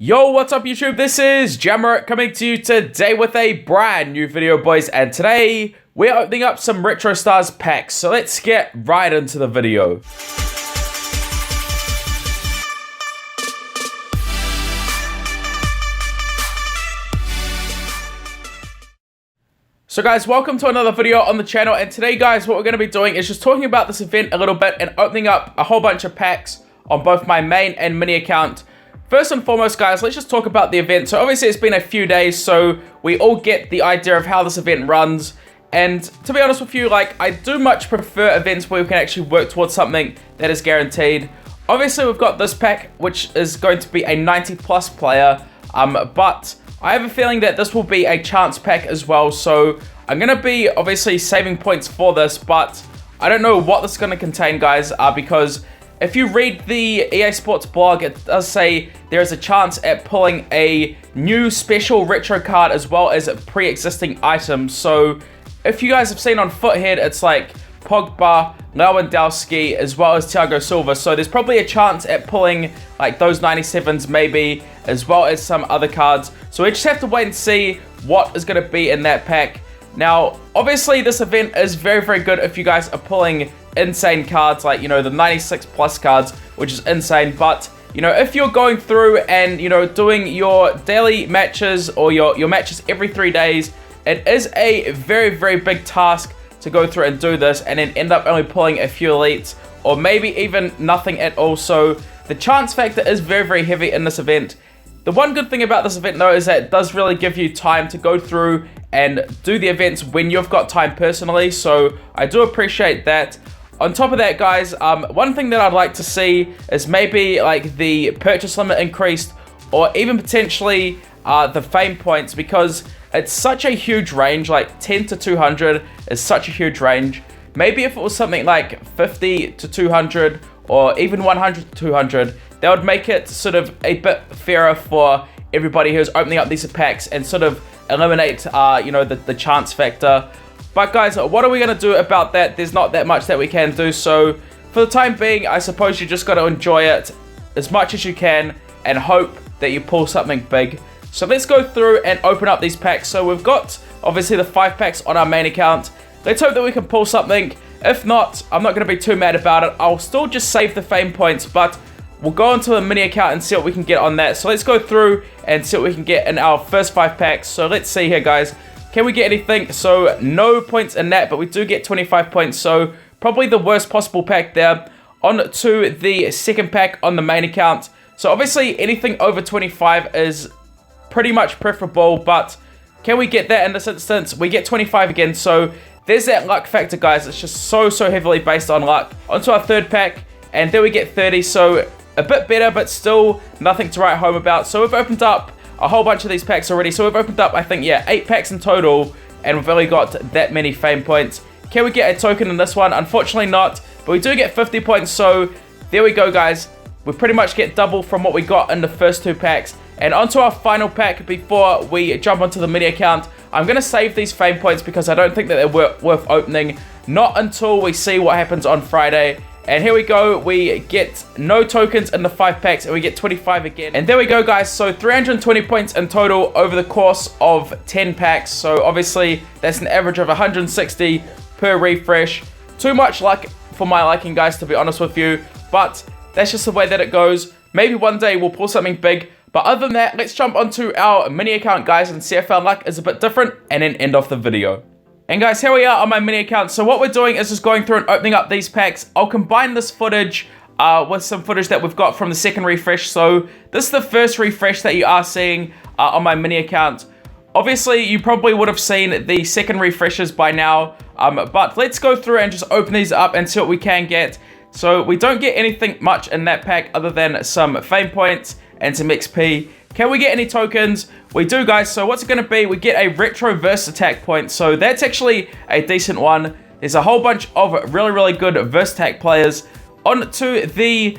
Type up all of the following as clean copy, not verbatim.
Yo, what's up YouTube? This is Jammerit coming to you today with a brand new video, boys, and today we're opening up some Retro Stars packs, so let's get right into the video. So guys, welcome to another video on the channel, and today guys, what we're going to be doing is just talking about this event a little bit and opening up a whole bunch of packs on both my main and mini account. First and foremost, guys, let's just talk about the event. So obviously it's been a few days, so we all get the idea of how this event runs. And to be honest with you, like, I do much prefer events where we can actually work towards something that is guaranteed. Obviously, we've got this pack, which is going to be a 90+ player, but I have a feeling that this will be a chance pack as well. So I'm going to be obviously saving points for this, but I don't know what this is going to contain, guys, because if you read the EA Sports blog, it does say there is a chance at pulling a new special retro card as well as pre-existing items. So if you guys have seen on Foothead, it's like Pogba, Lewandowski, as well as Thiago Silva. So there's probably a chance at pulling like those 97s maybe, as well as some other cards. So we just have to wait and see what is going to be in that pack. Now, obviously this event is very, very good if you guys are pulling insane cards, like, you know, the 96+ cards, which is insane. But, you know, if you're going through and, you know, doing your daily matches or your matches every 3 days, it is a very, very big task to go through and do this and then end up only pulling a few elites or maybe even nothing at all. So the chance factor is very, very heavy in this event. The one good thing about this event, though, is that it does really give you time to go through and do the events when you've got time personally. So I do appreciate that. On top of that, guys, one thing that I'd like to see is maybe like the purchase limit increased, or even potentially the fame points, because it's such a huge range. Like 10 to 200 is such a huge range. Maybe if it was something like 50 to 200 or even 100 to 200, that would make it sort of a bit fairer for everybody who's opening up these packs and sort of eliminate, you know, the chance factor. But guys, what are we going to do about that? There's not that much that we can do. So for the time being, I suppose you just got to enjoy it as much as you can and hope that you pull something big. So let's go through and open up these packs. So we've got obviously the 5 packs on our main account. Let's hope that we can pull something. If not, I'm not going to be too mad about it. I'll still just save the fame points, but we'll go into the mini account and see what we can get on that. So let's go through and see what we can get in our first 5 packs. So let's see here, guys. Can we get anything? So no points in that, but we do get 25 points. So probably the worst possible pack there. On to the second pack on the main account. So obviously anything over 25 is pretty much preferable, but can we get that in this instance? We get 25 again. So there's that luck factor, guys. It's just so heavily based on luck. Onto our third pack, and there we get 30. So a bit better, but still nothing to write home about. So we've opened up a whole bunch of these packs already. So we've opened up, I think, yeah, 8 packs in total, and we've only got that many fame points. Can we get a token in this one? Unfortunately not, but we do get 50 points. So there we go, guys. We pretty much get double from what we got in the first 2 packs. And onto our final pack before we jump onto the mini account. I'm going to save these fame points because I don't think that they're worth opening. Not until we see what happens on Friday. And here we go, we get no tokens in the 5 packs and we get 25 again. And there we go, guys. So 320 points in total over the course of 10 packs. So obviously that's an average of 160 per refresh. Too much luck for my liking, guys, to be honest with you. But that's just the way that it goes. Maybe one day we'll pull something big. But other than that, let's jump onto our mini account, guys, and see if our luck is a bit different and then end off the video. And guys, here we are on my mini account. So what we're doing is just going through and opening up these packs. I'll combine this footage with some footage that we've got from the second refresh. So this is the first refresh that you are seeing on my mini account. Obviously, you probably would have seen the second refreshes by now. But let's go through and just open these up and see what we can get. So we don't get anything much in that pack other than some fame points and some XP. Can we get any tokens? We do, guys. So what's it going to be? We get a retro verse attack point. So that's actually a decent one. There's a whole bunch of really good verse attack players. On to the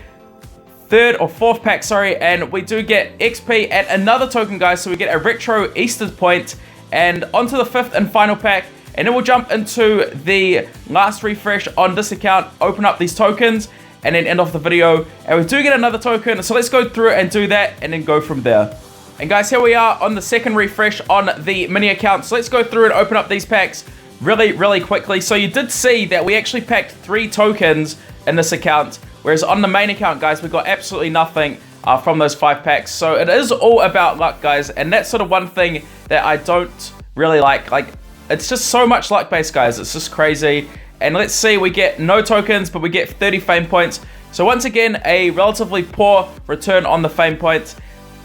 third or fourth pack, sorry, and we do get XP and another token, guys. So we get a retro Easter point. And onto the 5th and final pack, and then we'll jump into the last refresh on this account, open up these tokens, and then end off the video. And we do get another token, so let's go through and do that and then go from there. And guys, here we are on the second refresh on the mini account. So let's go through and open up these packs really quickly. So you did see that we actually packed 3 tokens in this account, whereas on the main account, guys, we got absolutely nothing from those 5 packs. So it is all about luck, guys, and that's sort of one thing that I don't really like. Like, it's just so much luck based, guys. It's just crazy. And let's see, we get no tokens, but we get 30 fame points. So once again, a relatively poor return on the fame points.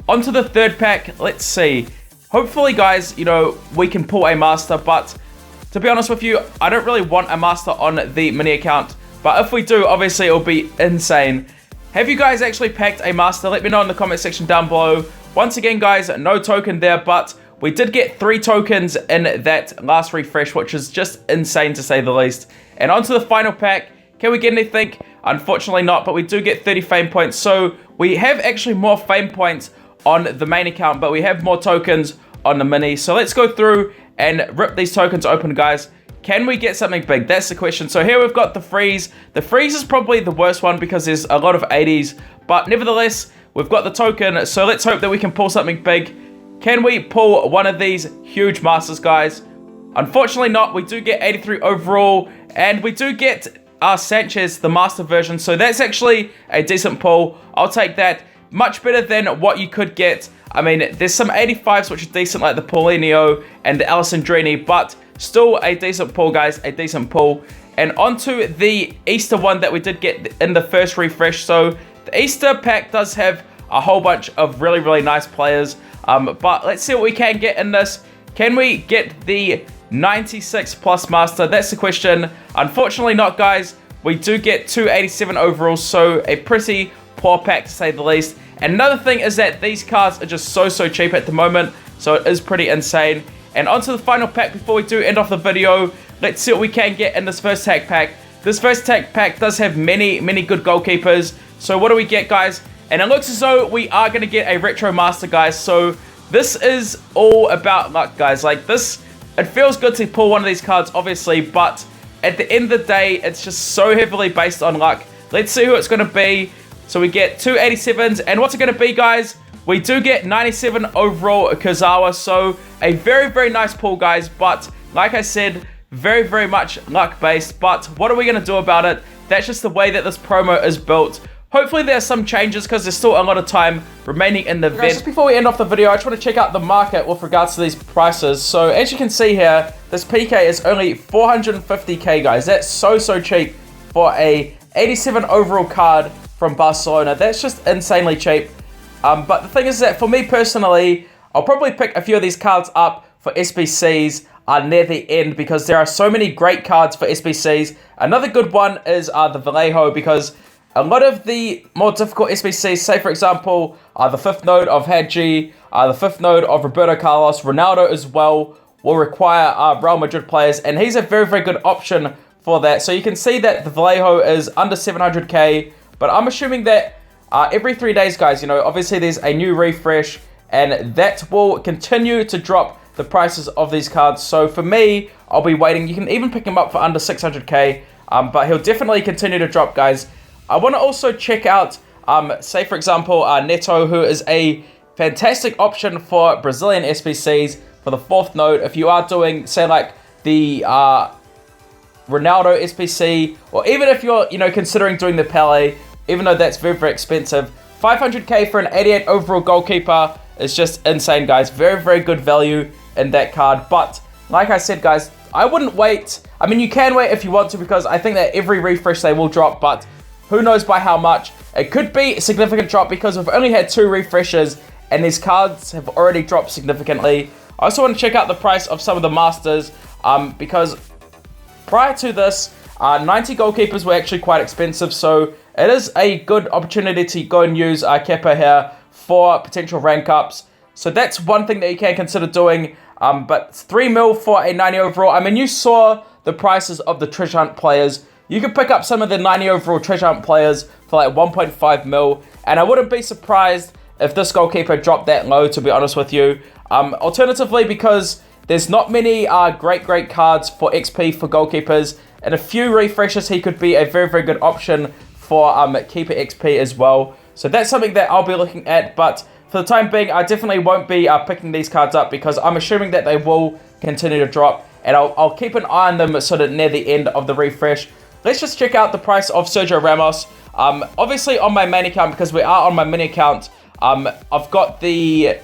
Onto the third pack, let's see. Hopefully, guys, you know, we can pull a master, but to be honest with you, I don't really want a master on the mini account. But if we do, obviously, it'll be insane. Have you guys actually packed a master? Let me know in the comment section down below. Once again, guys, no token there, but we did get 3 tokens in that last refresh, which is just insane to say the least. And onto the final pack. Can we get anything? Unfortunately not, but we do get 30 fame points. So we have actually more fame points on the main account, but we have more tokens on the mini. So let's go through and rip these tokens open, guys. Can we get something big? That's the question. So here we've got the freeze. The freeze is probably the worst one because there's a lot of 80s, but nevertheless, we've got the token. So let's hope that we can pull something big. Can we pull one of these huge masters, guys? Unfortunately not. We do get 83 overall, and we do get Sanchez, the master version. So that's actually a decent pull. I'll take that. Much better than what you could get. I mean, there's some 85s which are decent, like the Paulinho and the Alessandrini, but still a decent pull, guys, a decent pull. And onto the Easter one that we did get in the first refresh. So the Easter pack does have a whole bunch of really nice players, but let's see what we can get in this. Can we get the 96 plus master? That's the question. Unfortunately not, guys. We do get 287 overall, so a pretty poor pack to say the least. And another thing is that these cards are just so cheap at the moment, so it is pretty insane. And onto the final pack before we do end off the video. Let's see what we can get in this first tag pack. This first tag pack does have many good goalkeepers. So what do we get, guys? And it looks as though we are going to get a retro master, guys. So this is all about luck, guys. Like this, it feels good to pull one of these cards, obviously, but at the end of the day, it's just so heavily based on luck. Let's see who it's going to be. So we get 287s, and what's it going to be, guys? We do get 97 overall Kurzawa, so a very nice pull, guys, but like I said, very much luck based. But what are we going to do about it? That's just the way that this promo is built. Hopefully there's some changes because there's still a lot of time remaining in the event. Just before we end off the video, I just want to check out the market with regards to these prices. So as you can see here, this PK is only 450k, guys. That's so cheap for a 87 overall card from Barcelona. That's just insanely cheap. But the thing is that for me personally, I'll probably pick a few of these cards up for SBCs near the end because there are so many great cards for SBCs. Another good one is the Vallejo, because a lot of the more difficult SBCs, say for example, the 5th node of Hadji, the 5th node of Roberto Carlos, Ronaldo as well, will require Real Madrid players, and he's a very good option for that. So you can see that the Vallejo is under 700k, but I'm assuming that every 3 days, guys, you know, obviously there's a new refresh, and that will continue to drop the prices of these cards. So for me, I'll be waiting. You can even pick him up for under 600k, but he'll definitely continue to drop, guys. I want to also check out, say for example, Neto, who is a fantastic option for Brazilian SBCs for the 4th node. If you are doing, say, like the Ronaldo SBC, or even if you're, you know, considering doing the Pele, even though that's very expensive, 500k for an 88 overall goalkeeper is just insane, guys. Very good value in that card. But like I said, guys, I wouldn't wait. I mean, you can wait if you want to, because I think that every refresh they will drop, but who knows by how much. It could be a significant drop because we've only had 2 refreshes and these cards have already dropped significantly. I also want to check out the price of some of the masters, because prior to this, 90 goalkeepers were actually quite expensive, so it is a good opportunity to go and use Kepa here for potential rank ups. So that's one thing that you can consider doing. But 3 mil for a 90 overall. I mean, you saw the prices of the treasure hunt players. You could pick up some of the 90 overall treasure hunt players for like 1.5 mil. And I wouldn't be surprised if this goalkeeper dropped that low, to be honest with you. Alternatively, because there's not many great cards for XP for goalkeepers. In a few refreshes, he could be a very good option for keeper XP as well. So that's something that I'll be looking at, but for the time being, I definitely won't be picking these cards up because I'm assuming that they will continue to drop, and I'll keep an eye on them sort of near the end of the refresh. Let's just check out the price of Sergio Ramos. Obviously on my main account, because we are on my mini account, I've got the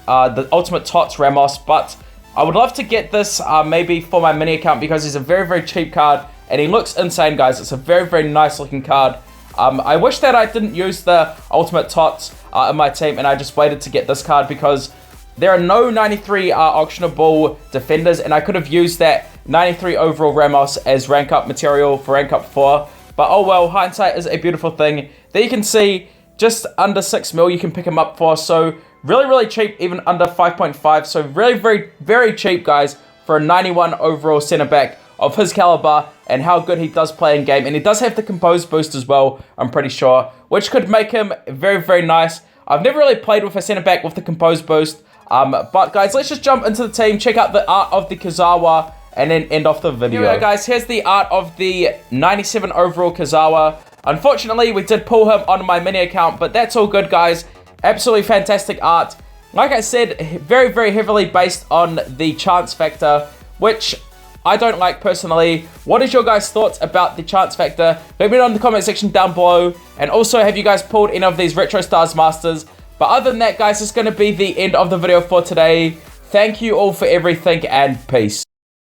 Ultimate Tots Ramos, but I would love to get this maybe for my mini account because he's a very, very cheap card, and he looks insane, guys. It's a very, very nice looking card. I wish that I didn't use the Ultimate Tots in my team, and I just waited to get this card because there are no 93 auctionable defenders, and I could have used that 93 overall Ramos as rank up material for rank up 4. But oh well, hindsight is a beautiful thing. There you can see just under 6 mil you can pick him up for. So really, really cheap, even under 5.5. So really, very, very cheap, guys, for a 91 overall center back of his caliber and how good he does play in game. And he does have the compose boost as well, I'm pretty sure, which could make him very, very nice. I've never really played with a center back with the compose boost. But guys, let's just jump into the team, check out the art of the Kazawa, and then end off the video. Here we go, guys. Here's the art of the 97 overall Kazawa. Unfortunately, we did pull him on my mini account, but that's all good, guys. Absolutely fantastic art. Like I said, very, very heavily based on the chance factor, which I don't like personally. What is your guys' thoughts about the chance factor? Let me know in the comment section down below. And also, have you guys pulled any of these Retro Stars Masters? But other than that, guys, it's going to be the end of the video for today. Thank you all for everything, and peace.